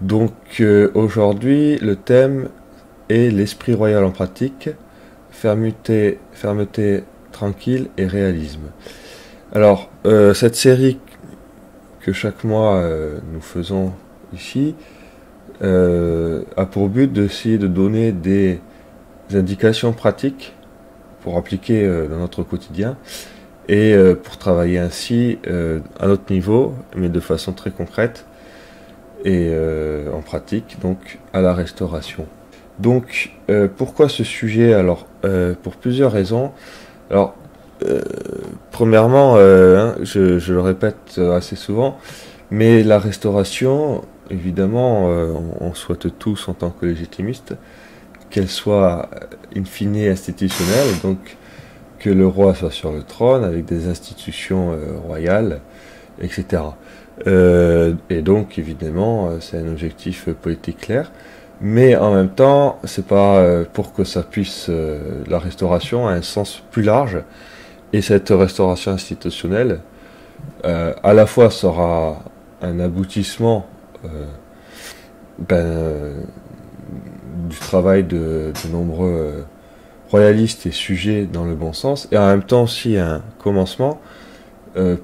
Donc aujourd'hui, le thème est l'esprit royal en pratique, fermeté tranquille et réalisme. Alors, cette série que chaque mois nous faisons ici a pour but d'essayer de donner des indications pratiques pour appliquer dans notre quotidien et pour travailler ainsi à notre niveau, mais de façon très concrète et en pratique, donc à la restauration. Donc, pourquoi ce sujet? Alors, pour plusieurs raisons. Alors, euh, premièrement, je le répète assez souvent, mais la restauration, évidemment, on souhaite tous en tant que légitimistes qu'elle soit in fine institutionnelle, donc que le roi soit sur le trône avec des institutions royales, etc. Et donc, évidemment, c'est un objectif politique clair. Mais en même temps, c'est pas pour que ça puisse, la restauration a un sens plus large. Et cette restauration institutionnelle, à la fois sera un aboutissement du travail de nombreux royalistes et sujets dans le bon sens, et en même temps aussi un commencement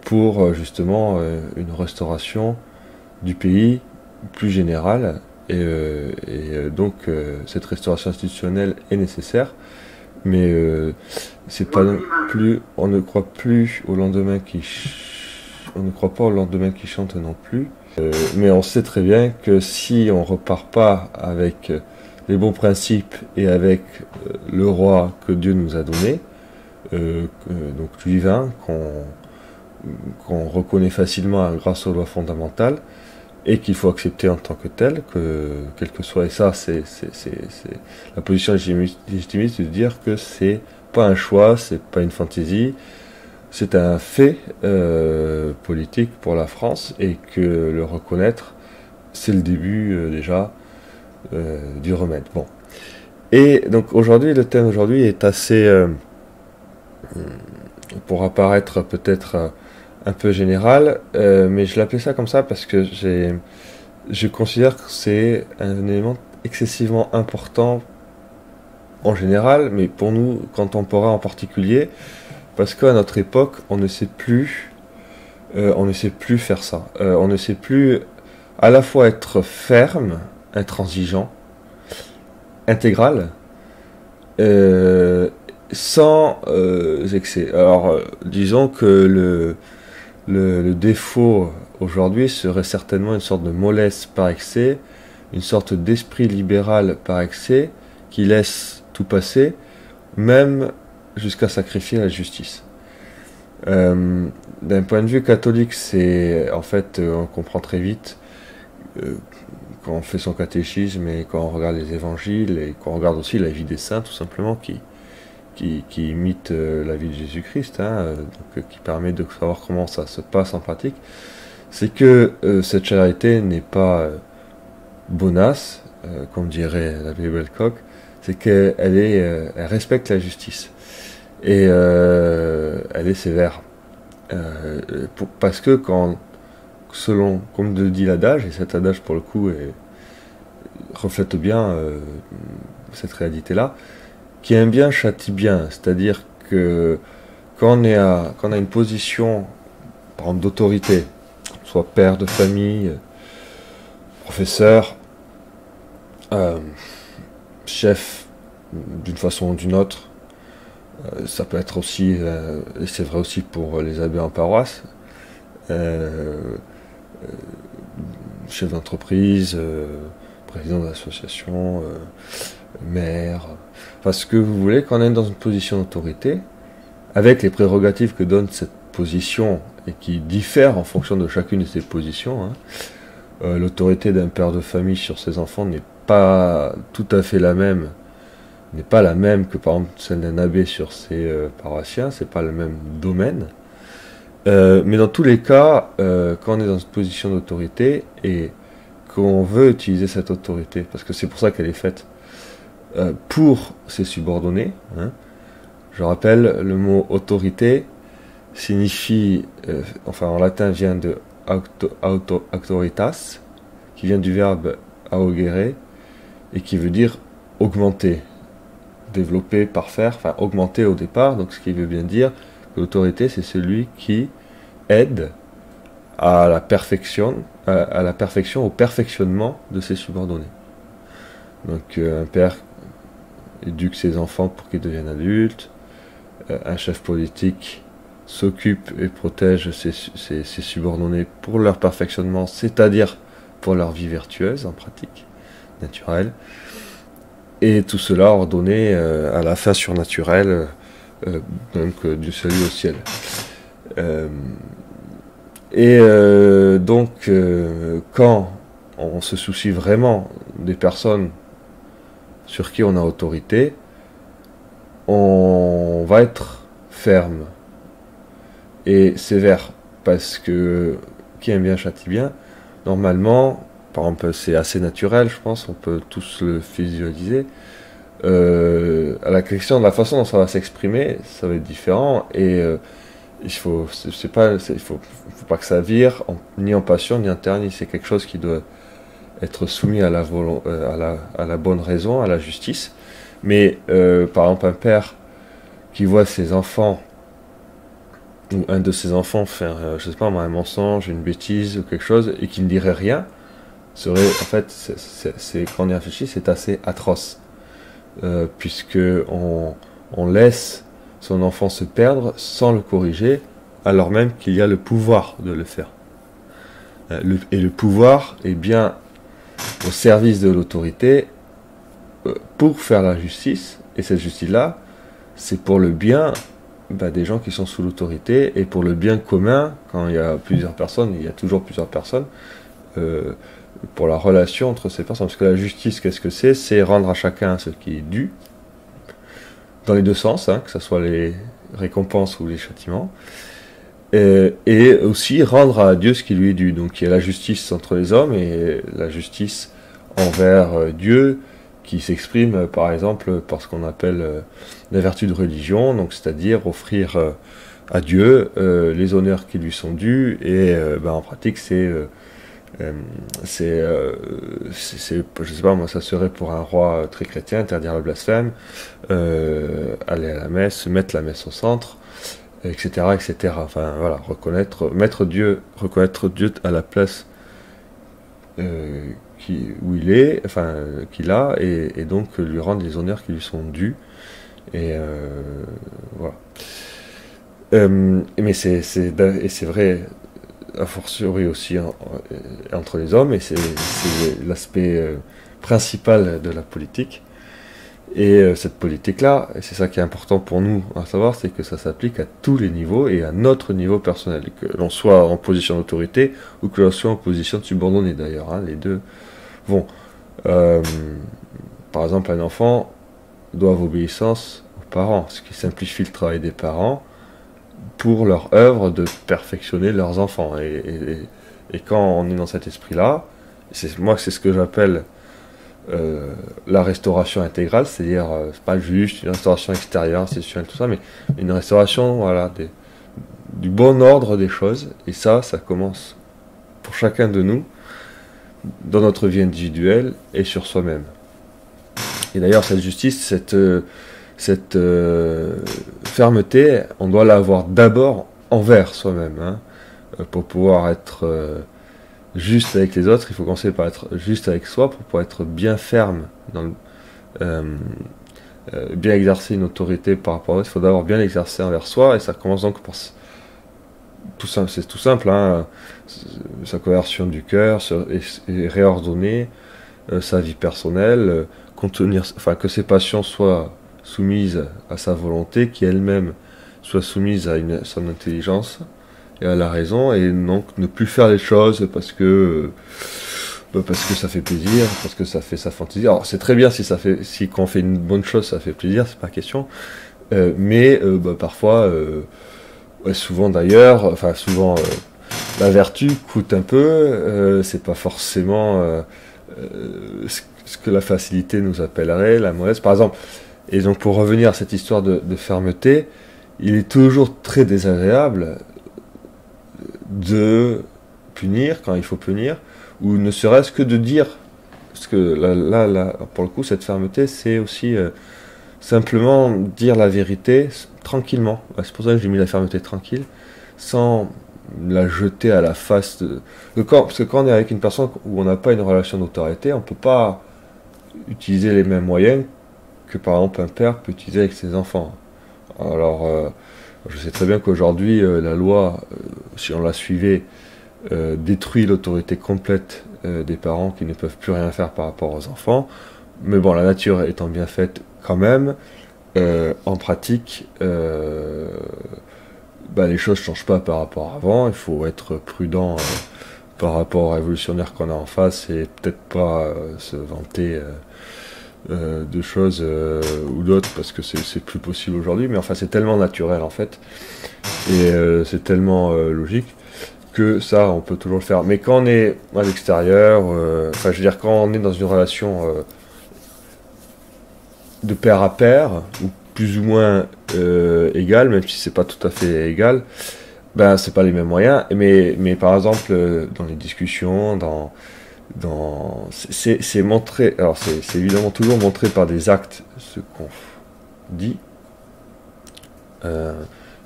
pour justement une restauration du pays plus générale. Donc cette restauration institutionnelle est nécessaire, mais c'est pas non plus, on ne croit plus au lendemain on ne croit pas au lendemain qui chante non plus. Mais on sait très bien que si on repart pas avec les bons principes et avec le roi que Dieu nous a donné, donc divin, qu'on reconnaît facilement grâce aux lois fondamentales, et qu'il faut accepter en tant que tel, quel que soit, et ça c'est la position légitimiste de dire que c'est pas un choix, c'est pas une fantaisie, c'est un fait politique pour la France, et que le reconnaître, c'est le début déjà du remède. Bon. Et donc aujourd'hui, le thème aujourd'hui est assez, pour apparaître peut-être un peu général, mais je l'appelais ça comme ça parce que je considère que c'est un élément excessivement important en général, mais pour nous contemporains en particulier, parce qu'à notre époque, on ne sait plus faire ça. On ne sait plus à la fois être ferme, intransigeant, intégral, sans excès. Alors, disons que le défaut aujourd'hui serait certainement une sorte de mollesse par excès, une sorte d'esprit libéral par excès qui laisse tout passer, même jusqu'à sacrifier la justice. D'un point de vue catholique, c'est en fait, on comprend très vite quand on fait son catéchisme et quand on regarde les évangiles et quand on regarde aussi la vie des saints, tout simplement, qui imite la vie de Jésus-Christ, donc, qui permet de savoir comment ça se passe en pratique, c'est que cette charité n'est pas bonasse, comme dirait l'abbé Bellecoq, c'est qu'elle elle respecte la justice et elle est sévère, parce que selon, comme le dit l'adage, et cet adage pour le coup reflète bien cette réalité-là, qui aime bien châtie bien, c'est-à-dire que quand on a une position, par exemple, d'autorité, soit père de famille, professeur, chef d'une façon ou d'une autre, ça peut être aussi, et c'est vrai aussi pour les abbés en paroisse, chef d'entreprise, président d'association, maire, enfin ce que vous voulez, quand on est dans une position d'autorité, avec les prérogatives que donne cette position et qui diffèrent en fonction de chacune de ces positions, l'autorité d'un père de famille sur ses enfants n'est pas tout à fait la même, n'est pas la même que par exemple celle d'un abbé sur ses paroissiens, c'est pas le même domaine. Mais dans tous les cas, quand on est dans une position d'autorité et qu'on veut utiliser cette autorité, parce que c'est pour ça qu'elle est faite, pour ses subordonnés, je rappelle, le mot autorité signifie, enfin en latin vient de auctoritas, qui vient du verbe augere, et qui veut dire augmenter, développer, parfaire, enfin augmenter au départ, donc ce qui veut bien dire que l'autorité c'est celui qui aide à la perfection, au perfectionnement de ses subordonnés. Donc un père éduque ses enfants pour qu'ils deviennent adultes, un chef politique s'occupe et protège ses subordonnés pour leur perfectionnement, c'est-à-dire pour leur vie vertueuse en pratique, naturelle, et tout cela ordonné à la fin surnaturelle, donc du salut au ciel. Donc quand on se soucie vraiment des personnes sur qui on a autorité, on va être ferme et sévère, parce que qui aime bien châtie bien. Normalement, par exemple, c'est assez naturel, je pense, on peut tous le visualiser. À la question de la façon dont ça va s'exprimer, ça va être différent, et il faut pas que ça vire ni en passion ni en ternit. C'est quelque chose qui doit être soumis à la bonne raison, à la justice. Mais par exemple, un père qui voit ses enfants, ou un de ses enfants faire, je sais pas moi, un mensonge, une bêtise ou quelque chose, et qui ne dirait rien, serait, en fait, quand on y réfléchit, c'est assez atroce, puisque on laisse son enfant se perdre sans le corriger, alors même qu'il y a le pouvoir de le faire. Et le pouvoir est bien au service de l'autorité pour faire la justice, et cette justice-là, c'est pour le bien des gens qui sont sous l'autorité, et pour le bien commun. Quand il y a plusieurs personnes, il y a toujours plusieurs personnes, pour la relation entre ces personnes. Parce que la justice, qu'est-ce que c'est? C'est rendre à chacun ce qui est dû, dans les deux sens, que ce soit les récompenses ou les châtiments, et aussi rendre à Dieu ce qui lui est dû. Donc il y a la justice entre les hommes, et la justice envers Dieu, qui s'exprime par exemple par ce qu'on appelle la vertu de religion, donc c'est-à-dire offrir à Dieu les honneurs qui lui sont dus, et en pratique je sais pas moi, ça serait pour un roi très chrétien interdire le blasphème, aller à la messe, mettre la messe au centre, etc., etc. Enfin voilà, reconnaître Dieu à la place où il est, enfin qu'il a, et donc lui rendre les honneurs qui lui sont dus, et voilà. Mais c'est vrai a fortiori aussi entre les hommes, et c'est l'aspect principal de la politique. Et cette politique-là, et c'est ça qui est important pour nous à savoir, c'est que ça s'applique à tous les niveaux et à notre niveau personnel, que l'on soit en position d'autorité ou que l'on soit en position de subordonné d'ailleurs, les deux vont. Par exemple, un enfant doit obéissance aux parents, ce qui simplifie le travail des parents pour leur œuvre de perfectionner leurs enfants. Et quand on est dans cet esprit-là, c'est ce que j'appelle la restauration intégrale, c'est-à-dire c'est pas juste une restauration extérieure, institutionnelle, tout ça, mais une restauration, voilà, du bon ordre des choses. Et ça commence pour chacun de nous dans notre vie individuelle et sur soi-même. Et d'ailleurs, cette justice, cette fermeté, on doit l'avoir d'abord envers soi-même, pour pouvoir être juste avec les autres. Il faut commencer par être juste avec soi pour pouvoir être bien ferme, bien exercer une autorité par rapport à l'autre. Il faut d'abord bien l'exercer envers soi, et ça commence donc par c'est tout simple, sa conversion du cœur, et réordonner sa vie personnelle, que ses passions soient soumises à sa volonté, qui elle-même soit soumise à son intelligence et à la raison, et donc ne plus faire les choses parce que ça fait plaisir, parce que ça fait sa fantaisie. Alors c'est très bien si quand on fait une bonne chose ça fait plaisir, c'est pas question, mais parfois, souvent d'ailleurs, la vertu coûte un peu, c'est pas forcément ce que la facilité nous appellerait, la mollesse par exemple. Et donc pour revenir à cette histoire de fermeté, il est toujours très désagréable de punir quand il faut punir, ou ne serait-ce que de dire, parce que là, pour le coup, cette fermeté, c'est aussi simplement dire la vérité tranquillement. C'est pour ça que j'ai mis la fermeté tranquille, sans la jeter à la face parce que quand on est avec une personne où on n'a pas une relation d'autorité, on peut pas utiliser les mêmes moyens que par exemple un père peut utiliser avec ses enfants. Alors, je sais très bien qu'aujourd'hui, la loi, si on la suivait, détruit l'autorité complète des parents qui ne peuvent plus rien faire par rapport aux enfants. Mais bon, la nature étant bien faite quand même, en pratique, les choses ne changent pas par rapport à avant. Il faut être prudent par rapport aux révolutionnaires qu'on a en face et peut-être pas se vanter de choses ou d'autres parce que c'est plus possible aujourd'hui. Mais enfin, c'est tellement naturel en fait et c'est tellement logique que ça, on peut toujours le faire. Mais quand on est à l'extérieur, je veux dire, quand on est dans une relation de pair à pair, ou plus ou moins égale, même si c'est pas tout à fait égal, ben c'est pas les mêmes moyens. Mais par exemple, dans les discussions, c'est montré, alors c'est évidemment toujours montré par des actes ce qu'on dit.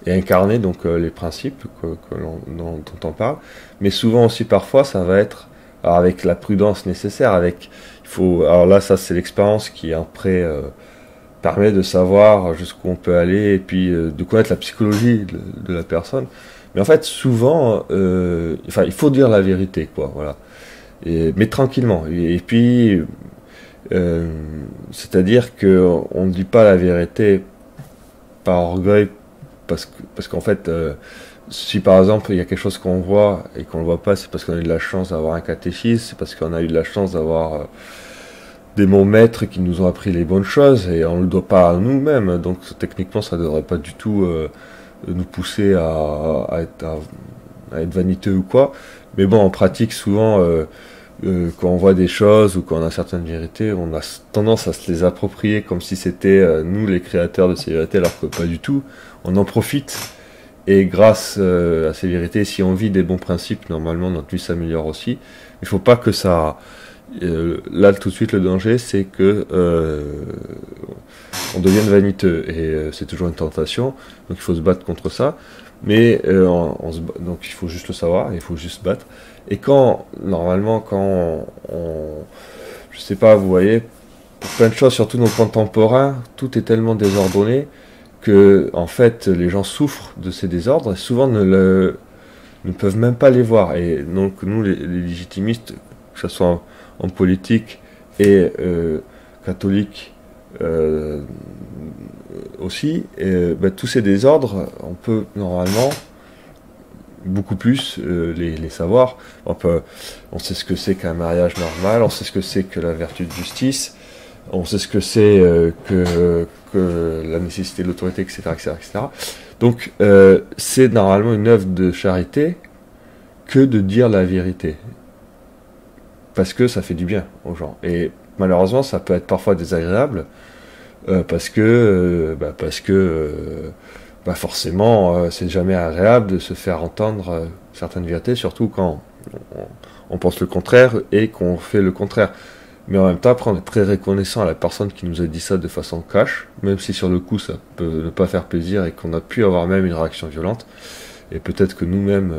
Et incarner donc les principes dont on parle, mais souvent aussi parfois ça va être avec la prudence nécessaire, alors là ça c'est l'expérience qui après permet de savoir jusqu'où on peut aller et puis de connaître la psychologie de la personne. Mais en fait souvent, il faut dire la vérité quoi, voilà, mais tranquillement. Et puis c'est-à-dire que on ne dit pas la vérité par orgueil. Parce qu'en fait, si par exemple il y a quelque chose qu'on voit et qu'on ne voit pas, c'est parce qu'on a eu de la chance d'avoir un catéchisme, c'est parce qu'on a eu de la chance d'avoir des bons maîtres qui nous ont appris les bonnes choses et on ne le doit pas à nous-mêmes. Donc techniquement, ça ne devrait pas du tout nous pousser à être vaniteux ou quoi. Mais bon, en pratique, souvent, quand on voit des choses ou quand on a certaines vérités, on a tendance à se les approprier comme si c'était nous les créateurs de ces vérités, alors que pas du tout. On en profite et grâce à ces vérités, si on vit des bons principes, normalement notre vie s'améliore aussi. Il ne faut pas que ça... là tout de suite le danger c'est que on devienne vaniteux et c'est toujours une tentation, donc il faut se battre contre ça. Mais donc il faut juste le savoir, il faut juste se battre. Et normalement, je sais pas, vous voyez, pour plein de choses, surtout nos contemporains, tout est tellement désordonné que, en fait, les gens souffrent de ces désordres et souvent ne peuvent même pas les voir. Et donc, nous, les légitimistes, que ce soit en politique et catholiques aussi, tous ces désordres, on peut normalement beaucoup plus les savoir. On sait ce que c'est qu'un mariage normal, on sait ce que c'est que la vertu de justice, on sait ce que c'est que la nécessité de l'autorité, etc., etc., etc. Donc, c'est normalement une œuvre de charité que de dire la vérité. Parce que ça fait du bien aux gens. Et malheureusement, ça peut être parfois désagréable, parce que forcément, c'est jamais agréable de se faire entendre certaines vérités, surtout quand on pense le contraire et qu'on fait le contraire. Mais en même temps, après, on est très reconnaissant à la personne qui nous a dit ça de façon cash, même si sur le coup, ça peut ne pas faire plaisir et qu'on a pu avoir même une réaction violente. Et peut-être que nous-mêmes,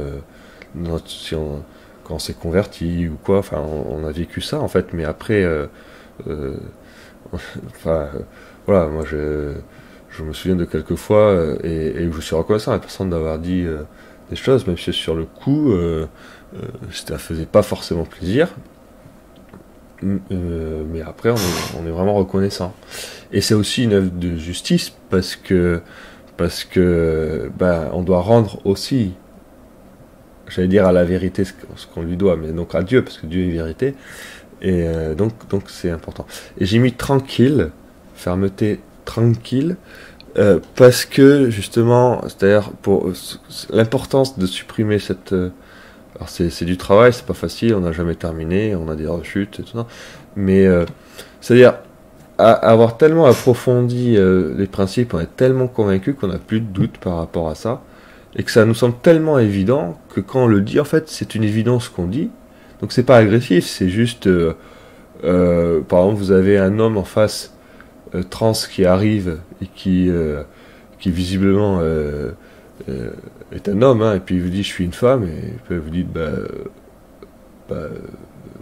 quand on s'est converti ou quoi, enfin, on a vécu ça en fait, mais après, voilà, moi je me souviens de quelques fois et je suis reconnaissant à la personne d'avoir dit des choses, même si sur le coup, ça faisait pas forcément plaisir. Mais après, on est vraiment reconnaissant. Et c'est aussi une œuvre de justice parce que on doit rendre aussi, j'allais dire à la vérité ce qu'on lui doit, mais donc à Dieu, parce que Dieu est vérité. Et donc c'est important. Et j'ai mis tranquille, fermeté tranquille, parce que justement, c'est-à-dire pour l'importance de supprimer cette... alors c'est du travail, c'est pas facile, on n'a jamais terminé, on a des rechutes et tout ça, mais c'est-à-dire avoir tellement approfondi les principes, on est tellement convaincu qu'on n'a plus de doute par rapport à ça, et que ça nous semble tellement évident que quand on le dit, en fait, c'est une évidence qu'on dit, Donc c'est pas agressif, c'est juste, par exemple, vous avez un homme en face trans qui arrive et qui visiblement est un homme, hein, et puis il vous dit je suis une femme, et puis vous dites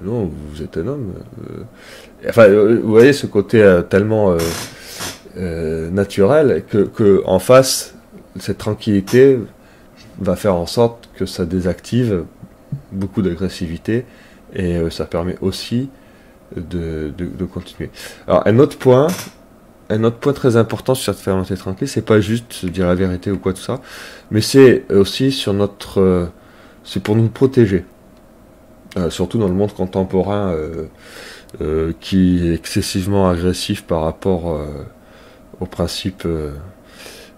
non, vous êtes un homme. Enfin, vous voyez ce côté tellement naturel que en face, cette tranquillité va faire en sorte que ça désactive beaucoup d'agressivité et ça permet aussi de continuer. Alors un autre point très important sur cette fermeté tranquille, c'est pas juste se dire la vérité ou quoi tout ça, mais c'est aussi sur notre, c'est pour nous protéger, surtout dans le monde contemporain qui est excessivement agressif par rapport aux principes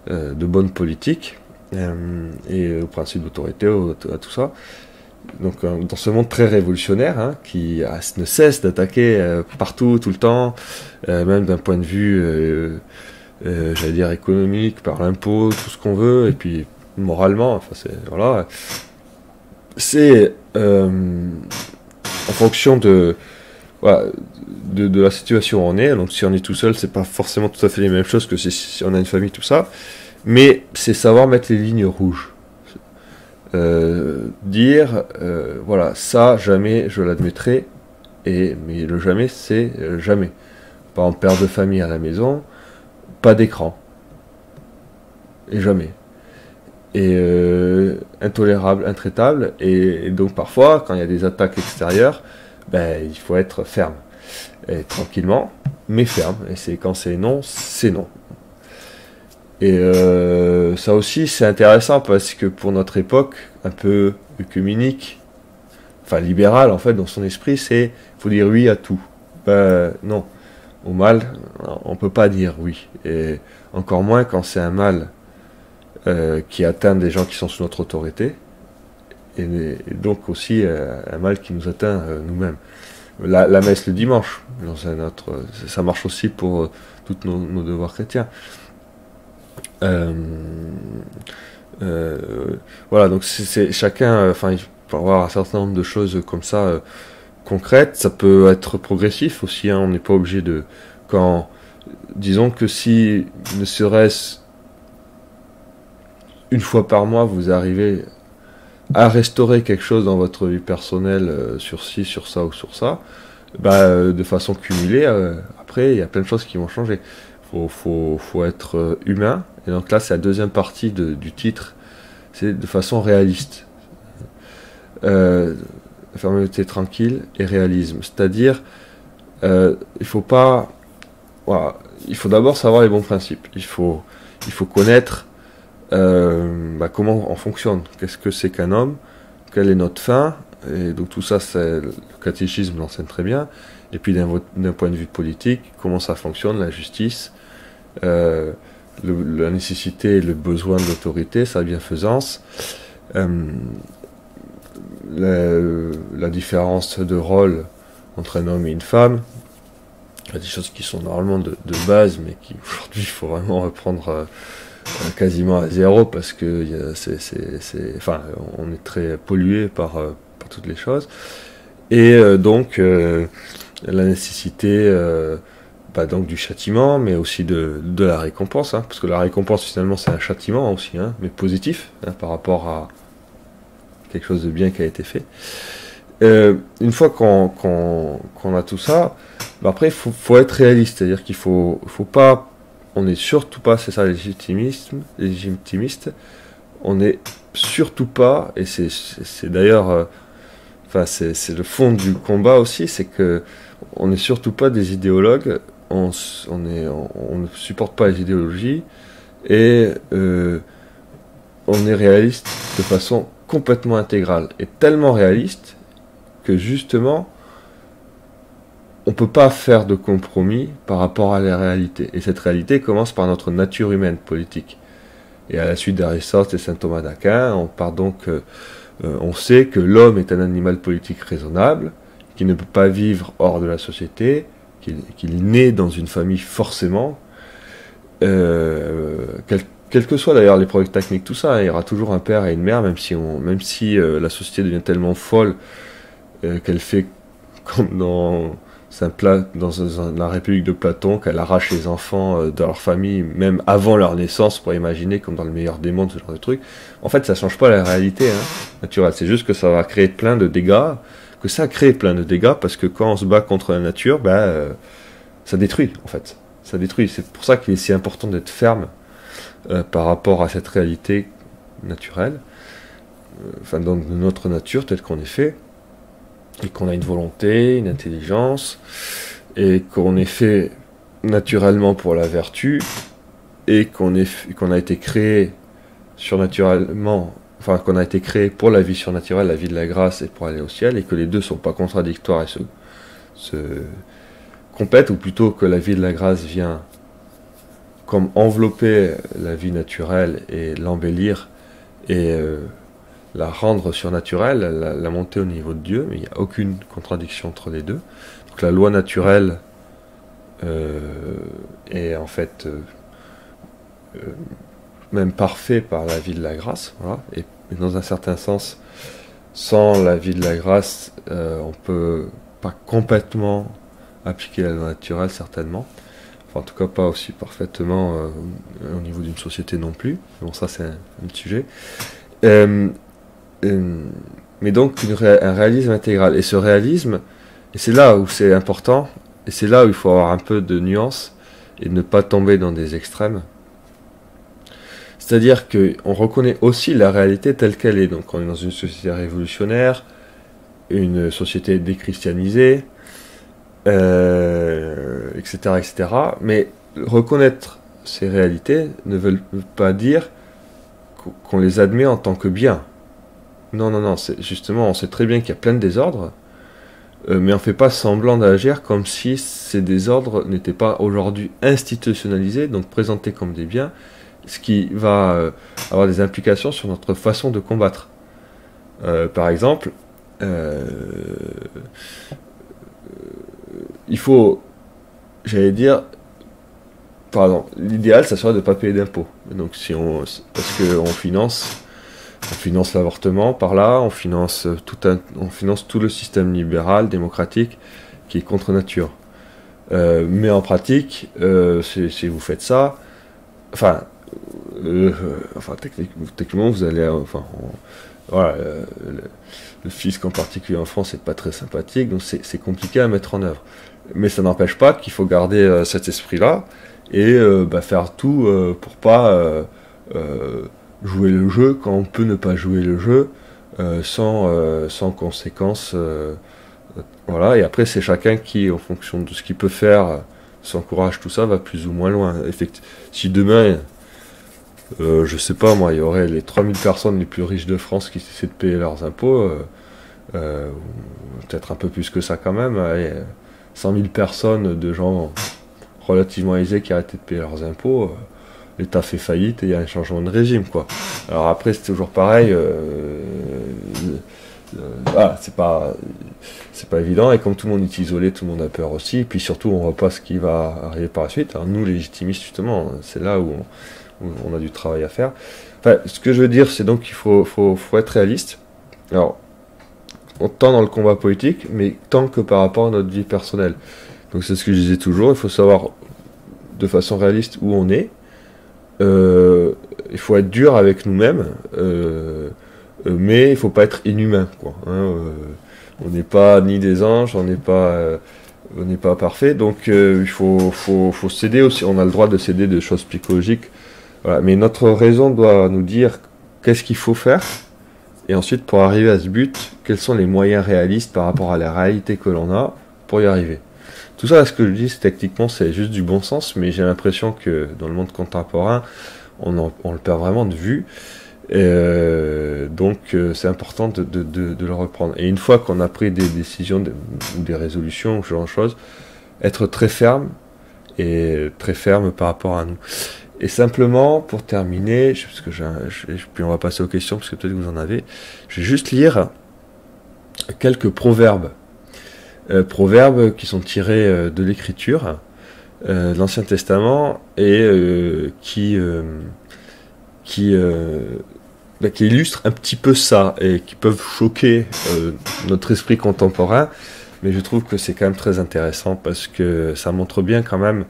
de bonne politique et aux principes d'autorité, à tout ça. Donc dans ce monde très révolutionnaire, hein, qui ne cesse d'attaquer partout, tout le temps, même d'un point de vue, j'allais dire économique, par l'impôt, tout ce qu'on veut, et puis moralement, enfin c'est en fonction voilà, de la situation où on est. Donc si on est tout seul, c'est pas forcément tout à fait les mêmes choses que si on a une famille, tout ça, mais c'est savoir mettre les lignes rouges. Dire voilà, ça jamais je l'admettrai, mais le jamais c'est jamais. Par exemple, père de famille à la maison, pas d'écran, et jamais, et intolérable, intraitable, et donc parfois quand il y a des attaques extérieures, il faut être ferme, et tranquillement mais ferme, et quand c'est non, c'est non. Et ça aussi c'est intéressant parce que pour notre époque un peu œcuménique, enfin libérale en fait dans son esprit, c'est faut dire oui à tout. Non, au mal on peut pas dire oui, et encore moins quand c'est un mal qui atteint des gens qui sont sous notre autorité, et donc aussi un mal qui nous atteint nous-mêmes. La messe le dimanche, ça marche aussi pour tous nos devoirs chrétiens. Voilà, donc c'est chacun, enfin il peut avoir un certain nombre de choses comme ça concrètes. Ça peut être progressif aussi, hein, on n'est pas obligé de, disons que si ne serait-ce une fois par mois vous arrivez à restaurer quelque chose dans votre vie personnelle, sur ci, sur ça ou sur ça, de façon cumulée, après il y a plein de choses qui vont changer. Faut être humain, et donc là c'est la deuxième partie du titre, c'est de façon réaliste. Fermeté tranquille et réalisme, c'est-à-dire il faut pas, voilà, il faut d'abord savoir les bons principes, il faut connaître comment on fonctionne, qu'est-ce que c'est qu'un homme, quelle est notre fin, et donc tout ça le catéchisme l'enseigne très bien, et puis d'un point de vue politique, comment ça fonctionne, la justice, la nécessité et le besoin de l'autorité, sa bienfaisance, la différence de rôle entre un homme et une femme. Il y a des choses qui sont normalement de base, mais qui aujourd'hui il faut vraiment reprendre quasiment à zéro, parce que enfin, on est très pollué par toutes les choses, et donc la nécessité donc du châtiment, mais aussi de la récompense, hein, parce que la récompense finalement c'est un châtiment aussi, hein, mais positif, hein, par rapport à quelque chose de bien qui a été fait. Une fois qu'on a tout ça, après il faut être réaliste, c'est-à-dire qu'il faut pas, on n'est surtout pas, c'est ça légitimiste, on n'est surtout pas, et c'est d'ailleurs enfin c'est le fond du combat aussi, c'est que on n'est surtout pas des idéologues, on ne supporte pas les idéologies, et on est réaliste de façon complètement intégrale, et tellement réaliste que justement on peut pas faire de compromis par rapport à la réalité, et cette réalité commence par notre nature humaine politique. Et à la suite d'Aristote et saint Thomas d'Aquin, on sait que l'homme est un animal politique raisonnable, qui ne peut pas vivre hors de la société, qu'il naît dans une famille forcément, quels que soient d'ailleurs les progrès techniques, tout ça, il y aura toujours un père et une mère, même si la société devient tellement folle qu'elle fait comme dans la République de Platon, qu'elle arrache les enfants de leur famille, même avant leur naissance, pour imaginer, comme dans le meilleur des mondes, ce genre de truc. En fait, ça change pas la réalité naturelle. C'est juste que ça va créer plein de dégâts, que ça crée plein de dégâts, parce que quand on se bat contre la nature, ça détruit, en fait. Ça détruit. C'est pour ça qu'il est si important d'être ferme par rapport à cette réalité naturelle, dans notre nature, telle qu'on est fait, et qu'on a une volonté, une intelligence, et qu'on est fait naturellement pour la vertu, et qu'on a été créé surnaturellement, qu'on a été créé pour la vie surnaturelle, la vie de la grâce, et pour aller au ciel, et que les deux ne sont pas contradictoires et se complètent, ou plutôt que la vie de la grâce vient comme envelopper la vie naturelle et l'embellir, et la rendre surnaturelle, la monter au niveau de Dieu, mais il n'y a aucune contradiction entre les deux. Donc la loi naturelle est en fait même parfait par la vie de la grâce, voilà. Et dans un certain sens, sans la vie de la grâce, on peut pas complètement appliquer la loi naturelle, certainement. Enfin, en tout cas pas aussi parfaitement au niveau d'une société non plus. Bon, ça c'est un sujet. Mais donc un réalisme intégral. Et ce réalisme, et c'est là où c'est important, et c'est là où il faut avoir un peu de nuance, et ne pas tomber dans des extrêmes. C'est-à-dire qu'on reconnaît aussi la réalité telle qu'elle est. Donc on est dans une société révolutionnaire, une société déchristianisée, etc., etc. Mais reconnaître ces réalités ne veut pas dire qu'on les admet en tant que bien. Non, justement, on sait très bien qu'il y a plein de désordres, mais on ne fait pas semblant d'agir comme si ces désordres n'étaient pas aujourd'hui institutionnalisés, donc présentés comme des biens, ce qui va avoir des implications sur notre façon de combattre. Par exemple, il faut, j'allais dire, pardon, l'idéal, ça serait de ne pas payer d'impôts. Donc, parce qu'on finance l'avortement par là, on finance tout le système libéral, démocratique, qui est contre nature. Mais en pratique, si vous faites ça, techniquement, vous allez, voilà, le fisc en particulier en France n'est pas très sympathique, donc c'est compliqué à mettre en œuvre. Mais ça n'empêche pas qu'il faut garder cet esprit-là et faire tout pour pas jouer le jeu quand on peut ne pas jouer le jeu sans conséquences. Voilà, et après c'est chacun qui, en fonction de ce qu'il peut faire, s'encourage, tout ça va plus ou moins loin. Si demain, je sais pas moi, il y aurait les 3000 personnes les plus riches de France qui essaient de payer leurs impôts, peut-être un peu plus que ça quand même, 100 000 personnes de gens relativement aisés qui arrêtaient de payer leurs impôts, l'État fait faillite et il y a un changement de régime, quoi. Alors après, c'est toujours pareil, c'est pas évident, et comme tout le monde est isolé, tout le monde a peur aussi, et puis surtout on voit pas ce qui va arriver par la suite. Alors nous, légitimistes, justement, c'est là où on a du travail à faire. Enfin, ce que je veux dire, c'est donc qu'il faut être réaliste. Alors, tant dans le combat politique, mais tant que par rapport à notre vie personnelle. Donc c'est ce que je disais toujours, il faut savoir de façon réaliste où on est. Il faut être dur avec nous-mêmes, mais il faut pas être inhumain, quoi. On n'est pas ni des anges, on n'est pas parfait, donc il faut céder aussi. On a le droit de céder de choses psychologiques, voilà. Mais notre raison doit nous dire qu'est-ce qu'il faut faire, et ensuite pour arriver à ce but, quels sont les moyens réalistes par rapport à la réalité que l'on a pour y arriver. Tout ça, ce que je dis, techniquement, c'est juste du bon sens, mais j'ai l'impression que dans le monde contemporain, on le perd vraiment de vue. Donc, c'est important de le reprendre. Et une fois qu'on a pris des décisions ou des résolutions ou ce genre de choses, être très ferme par rapport à nous. Et simplement, pour terminer, puis on va passer aux questions, parce que peut-être que vous en avez, je vais juste lire quelques proverbes. Proverbes qui sont tirés de l'Écriture, de l'Ancien Testament, et qui qui illustrent un petit peu ça et qui peuvent choquer notre esprit contemporain, mais je trouve que c'est quand même très intéressant parce que ça montre bien quand même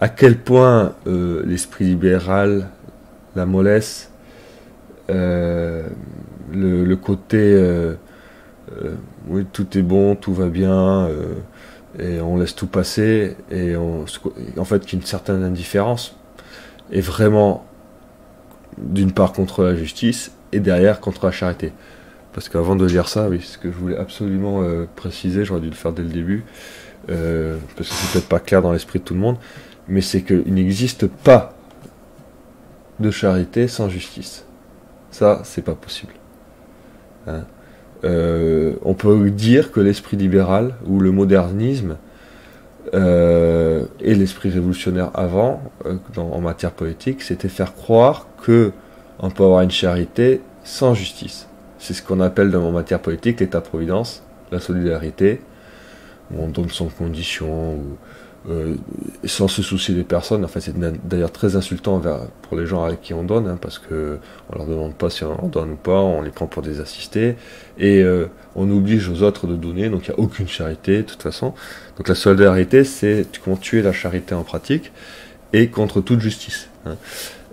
à quel point l'esprit libéral, la mollesse, le côté oui, tout est bon, tout va bien, et on laisse tout passer, en fait qu'il y a une certaine indifférence, est vraiment d'une part contre la justice et derrière contre la charité. Parce qu'avant de dire ça, oui, ce que je voulais absolument préciser, j'aurais dû le faire dès le début, parce que c'est peut-être pas clair dans l'esprit de tout le monde, mais c'est qu'il n'existe pas de charité sans justice. Ça, c'est pas possible. Hein. On peut dire que l'esprit libéral ou le modernisme et l'esprit révolutionnaire avant, en matière politique, c'était faire croire que on peut avoir une charité sans justice. C'est ce qu'on appelle en matière politique l'État-providence, la solidarité, où on donne sans condition, sans se soucier des personnes. Enfin, c'est d'ailleurs très insultant pour les gens avec qui on donne, hein, parce que on leur demande pas si on leur donne ou pas, on les prend pour des assistés, et on oblige aux autres de donner, donc il n'y a aucune charité de toute façon. Donc la solidarité, c'est comment tuer la charité en pratique, et contre toute justice. Hein.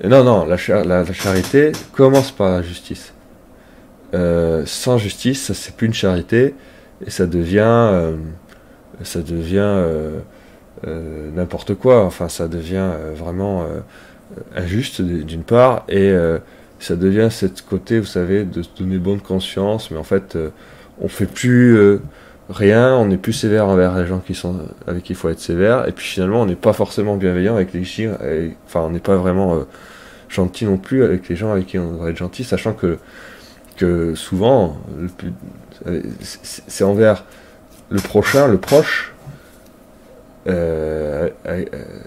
Et non, la charité commence par la justice. Sans justice, ça c'est plus une charité, et ça devient n'importe quoi. Enfin, ça devient vraiment injuste d'une part, et ça devient cette côté, vous savez, de se donner bonne conscience, mais en fait, on fait plus rien, on n'est plus sévère envers les gens avec qui il faut être sévère, et puis finalement, on n'est pas forcément bienveillant avec les gens, enfin, on n'est pas vraiment gentil non plus avec les gens avec qui on devrait être gentil, sachant que souvent, c'est envers le prochain, le proche,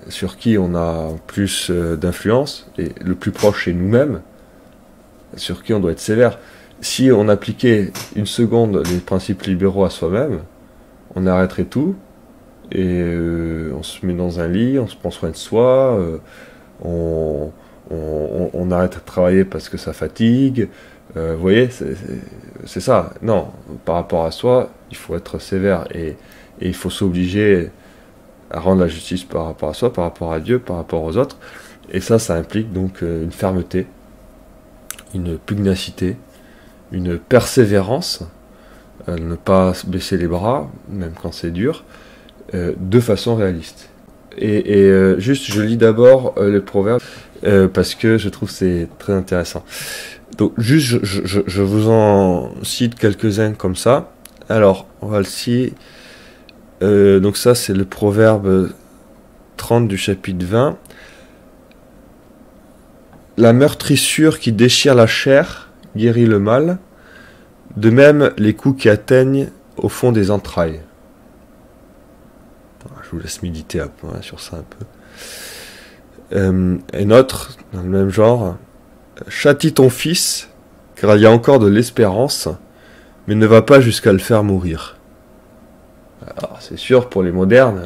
sur qui on a plus d'influence, et le plus proche c'est nous-mêmes, sur qui on doit être sévère. Si on appliquait une seconde les principes libéraux à soi-même, on arrêterait tout, et on se met dans un lit, on se prend soin de soi, on arrête de travailler parce que ça fatigue. Vous voyez, c'est ça. Non, par rapport à soi, il faut être sévère, et il faut s'obliger à rendre la justice par rapport à soi, par rapport à Dieu, par rapport aux autres. Et ça implique donc une fermeté, une pugnacité, une persévérance, ne pas baisser les bras, même quand c'est dur, de façon réaliste. Et juste, je lis d'abord le proverbe, parce que je trouve que c'est très intéressant. Donc, juste, je vous en cite quelques-uns comme ça. Alors, on va le citer. Donc ça, c'est le proverbe 30 du chapitre 20. La meurtrissure qui déchire la chair guérit le mal. De même, les coups qui atteignent au fond des entrailles. Je vous laisse méditer sur ça un peu. Un autre, dans le même genre. Châtie ton fils, car il y a encore de l'espérance, mais ne va pas jusqu'à le faire mourir. Alors, c'est sûr, pour les modernes,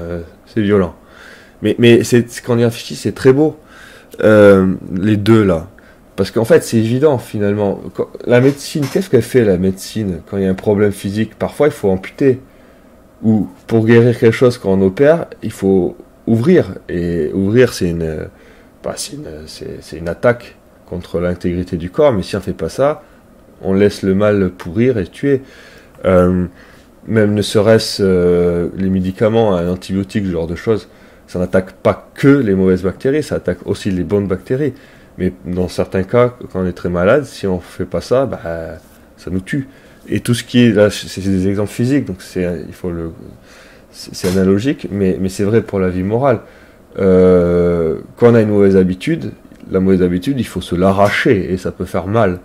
c'est violent. Mais quand on y réfléchit, c'est très beau. Les deux, là. Parce qu'en fait, c'est évident, finalement. La médecine, qu'est-ce qu'elle fait, la médecine, quand il y a un problème physique? Parfois, il faut amputer. Ou, pour guérir quelque chose, quand on opère, il faut ouvrir. Et ouvrir, c'est une attaque contre l'intégrité du corps. Mais si on ne fait pas ça, on laisse le mal pourrir et tuer. Même ne serait-ce les médicaments, un antibiotique, ce genre de choses, ça n'attaque pas que les mauvaises bactéries, ça attaque aussi les bonnes bactéries. Mais dans certains cas, quand on est très malade, si on ne fait pas ça, ça nous tue. Et tout ce qui est là, c'est des exemples physiques, donc c'est analogique, mais c'est vrai pour la vie morale. Quand on a une mauvaise habitude, la mauvaise habitude, il faut se l'arracher et ça peut faire mal.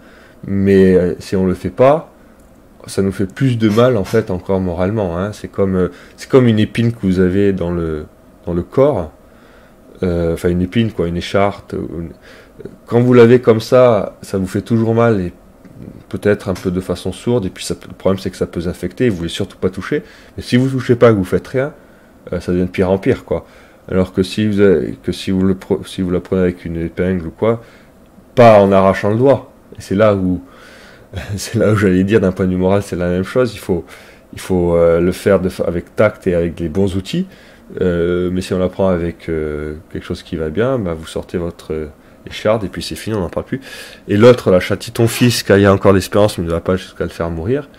Mais si on ne le fait pas, ça nous fait plus de mal en fait encore moralement. Hein. C'est comme une épine que vous avez dans le corps. Enfin une épine quoi, une écharpe. Quand vous l'avez comme ça vous fait toujours mal et peut-être un peu de façon sourde. Et puis le problème c'est que ça peut infecter. Et vous voulez surtout pas toucher. Mais si vous touchez pas, que vous faites rien, ça devient de pire en pire quoi. Alors que si vous la prenez avec une épingle ou quoi, pas en arrachant le doigt. Et c'est là où, c'est là où j'allais dire d'un point de vue moral, c'est la même chose. Il faut le faire avec tact et avec les bons outils. Mais si on l'apprend avec quelque chose qui va bien, bah, vous sortez votre écharde et puis c'est fini, on n'en parle plus. Et l'autre, là, châtie ton fils car il y a encore l'espérance, mais ne va pas jusqu'à le faire mourir.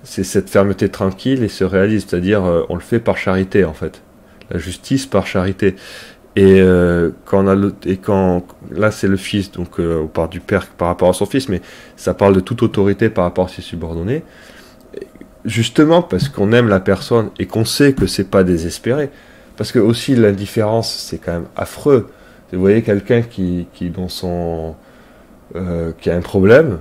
C'est cette fermeté tranquille et ce réalisme, c'est-à-dire on le fait par charité en fait. La justice par charité. Et quand on a et quand là c'est le fils, donc on parle du père par rapport à son fils, mais ça parle de toute autorité par rapport à ses subordonnés. Justement parce qu'on aime la personne et qu'on sait que c'est pas désespéré. Parce que aussi l'indifférence c'est quand même affreux. Vous voyez quelqu'un qui dans son qui a un problème.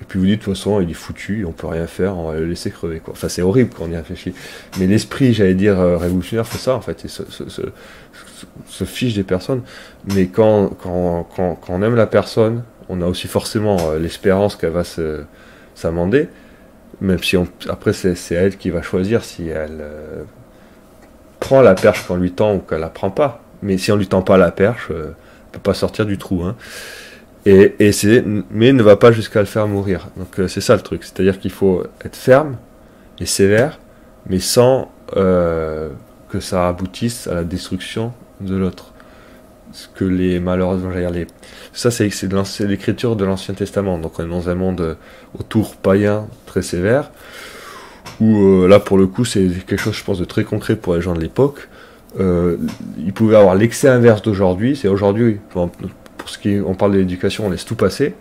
Et puis vous dites, de toute façon, il est foutu, on peut rien faire, on va le laisser crever, quoi. Enfin, c'est horrible quand on y réfléchit. Mais l'esprit, j'allais dire, révolutionnaire fait ça, en fait, et se fiche des personnes. Mais quand on aime la personne, on a aussi forcément l'espérance qu'elle va s'amender, même si après, c'est elle qui va choisir si elle prend la perche qu'on lui tend ou qu'elle la prend pas. Mais si on lui tend pas la perche, elle peut pas sortir du trou, hein. Mais ne va pas jusqu'à le faire mourir. Donc c'est ça le truc, c'est-à-dire qu'il faut être ferme et sévère, mais sans que ça aboutisse à la destruction de l'autre. Ce que malheureusement, ça c'est l'écriture de l'Ancien Testament. Donc on est dans un monde autour païen très sévère, où là pour le coup c'est quelque chose, je pense, de très concret pour les gens de l'époque. Ils pouvaient avoir l'excès inverse d'aujourd'hui. C'est aujourd'hui. Pour ce qui est, on parle de l'éducation, on laisse tout passer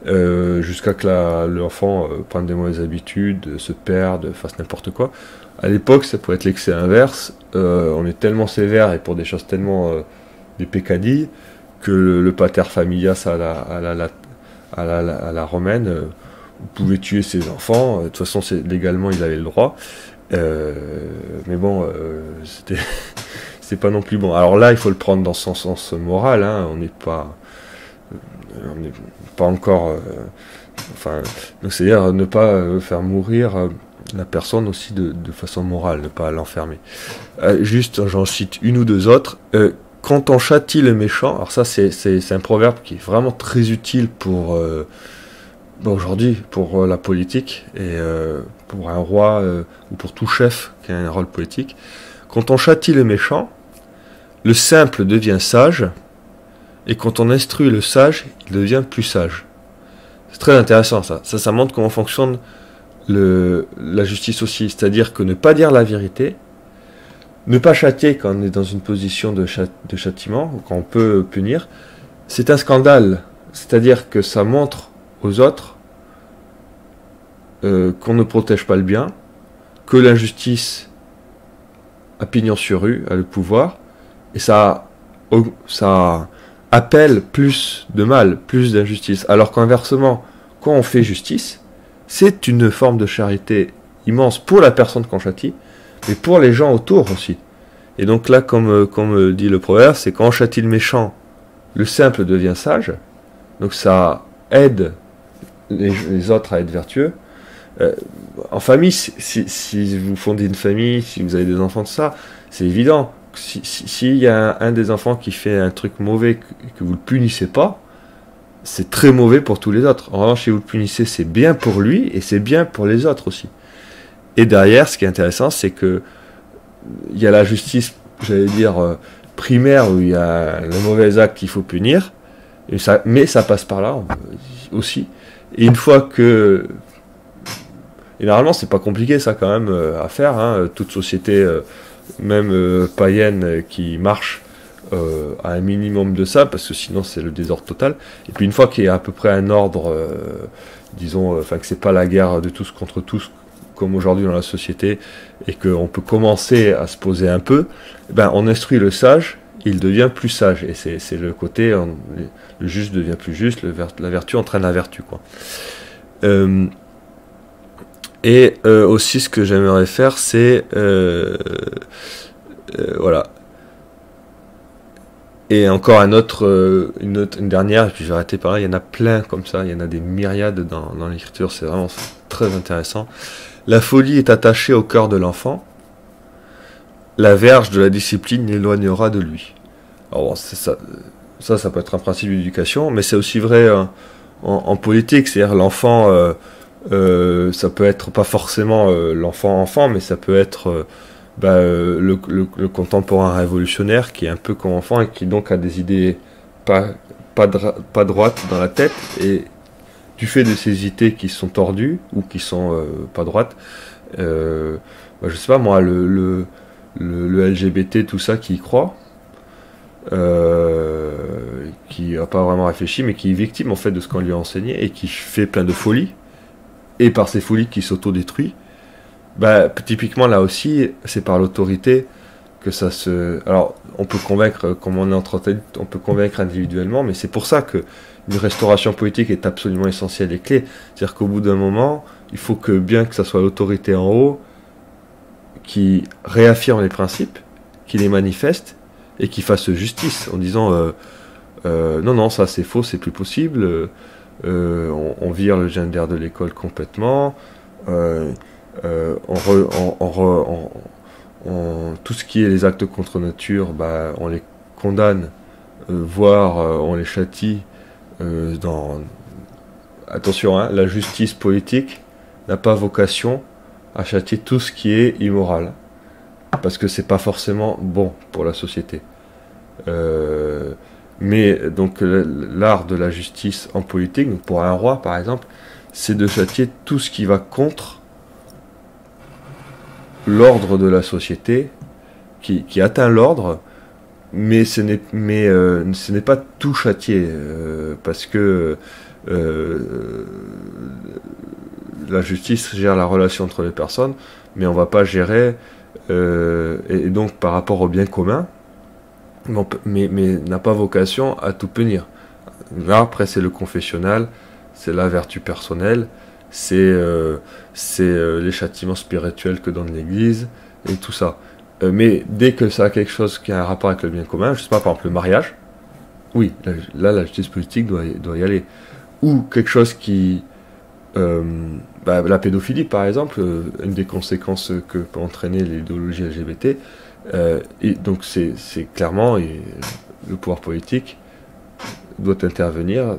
jusqu'à que l'enfant prenne des mauvaises habitudes, se perde, fasse n'importe quoi. À l'époque, ça pouvait être l'excès inverse. On est tellement sévère et pour des choses tellement des peccadilles que le pater familias à la romaine, vous pouvez tuer ses enfants. De toute façon, légalement, il avait le droit. Mais bon, c'était c'est pas non plus bon. Alors là, il faut le prendre dans son sens moral, hein. On n'est pas encore enfin, donc c'est-à-dire ne pas faire mourir la personne aussi de façon morale, ne pas l'enfermer. Juste, j'en cite une ou deux autres. Quand on châtie le méchant, alors ça c'est un proverbe qui est vraiment très utile pour aujourd'hui, pour la politique et pour un roi ou pour tout chef qui a un rôle politique. Quand on châtie le méchant, le simple devient sage, et quand on instruit le sage, il devient plus sage. C'est très intéressant ça. Ça montre comment fonctionne la justice aussi. C'est-à-dire que ne pas dire la vérité, ne pas châtier quand on est dans une position de châtiment, ou quand on peut punir, c'est un scandale. C'est-à-dire que ça montre aux autres qu'on ne protège pas le bien, que l'injustice a pignon sur rue, a le pouvoir, et ça appelle plus de mal, plus d'injustice. Alors qu'inversement, quand on fait justice, c'est une forme de charité immense pour la personne qu'on châtie, mais pour les gens autour aussi. Et donc là, comme dit le proverbe, c'est quand on châtie le méchant, le simple devient sage, donc ça aide les autres à être vertueux. En famille, si vous fondez une famille, si vous avez des enfants de ça, c'est évident. S'il y a un des enfants qui fait un truc mauvais que vous ne le punissez pas, c'est très mauvais pour tous les autres. En revanche, si vous le punissez, c'est bien pour lui et c'est bien pour les autres aussi. Et derrière, ce qui est intéressant, c'est que il y a la justice, j'allais dire, primaire, où il y a le mauvais acte qu'il faut punir, mais ça passe par là aussi. Et une fois que... Et normalement, c'est pas compliqué ça quand même à faire, hein. Toute société, même païenne, qui marche à un minimum de ça, parce que sinon c'est le désordre total. Et puis une fois qu'il y a à peu près un ordre, disons, enfin que c'est pas la guerre de tous contre tous comme aujourd'hui dans la société, et qu'on peut commencer à se poser un peu, ben on instruit le sage, il devient plus sage. Et c'est le côté, le juste devient plus juste, la vertu entraîne la vertu, quoi. Et aussi ce que j'aimerais faire, c'est voilà. Et encore une dernière, et puis je vais arrêter par là. Il y en a plein comme ça, il y en a des myriades dans l'écriture, c'est vraiment très intéressant. La folie est attachée au cœur de l'enfant. La verge de la discipline l'éloignera de lui. Alors bon, ça peut être un principe d'éducation, mais c'est aussi vrai en politique, c'est-à-dire l'enfant, ça peut être pas forcément l'enfant, mais ça peut être le contemporain révolutionnaire qui est un peu comme enfant et qui donc a des idées pas droites dans la tête, et du fait de ces idées qui sont tordues ou qui sont pas droites, je sais pas moi, le LGBT, tout ça, qui y croit, qui a pas vraiment réfléchi, mais qui est victime en fait de ce qu'on lui a enseigné et qui fait plein de folies, et par ces folies qui s'autodétruit. Typiquement là aussi, c'est par l'autorité que ça se... Alors, on peut convaincre, comme on est entre adultes, on peut convaincre individuellement, mais c'est pour ça que une restauration politique est absolument essentielle et clé. C'est-à-dire qu'au bout d'un moment, il faut que, bien que ça soit l'autorité en haut qui réaffirme les principes, qui les manifeste et qui fasse justice en disant non, ça c'est faux, c'est plus possible, on vire le gender de l'école complètement, tout ce qui est les actes contre nature, on les condamne, voire on les châtie. Attention, hein, la justice politique n'a pas vocation à châtier tout ce qui est immoral, parce que c'est pas forcément bon pour la société. Mais donc l'art de la justice en politique, donc pour un roi par exemple, c'est de châtier tout ce qui va contre l'ordre de la société, qui atteint l'ordre, mais ce n'est pas tout châtier, parce que la justice gère la relation entre les personnes, mais on va pas gérer, et donc par rapport au bien commun, mais n'a pas vocation à tout punir. Là, après, c'est le confessionnal, c'est la vertu personnelle, c'est les châtiments spirituels que donne l'Église, et tout ça. Mais dès que ça a quelque chose qui a un rapport avec le bien commun, je sais pas, par exemple le mariage, oui, là la justice politique doit y aller. Ou quelque chose qui... la pédophilie par exemple, une des conséquences que peut entraîner l'idéologie LGBT, et donc c'est clairement, le pouvoir politique doit intervenir,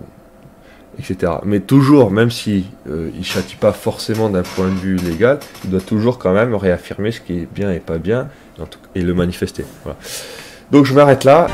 etc. Mais toujours, même si il châtie pas forcément d'un point de vue légal, il doit toujours quand même réaffirmer ce qui est bien et pas bien, et le manifester. Voilà. Donc je m'arrête là.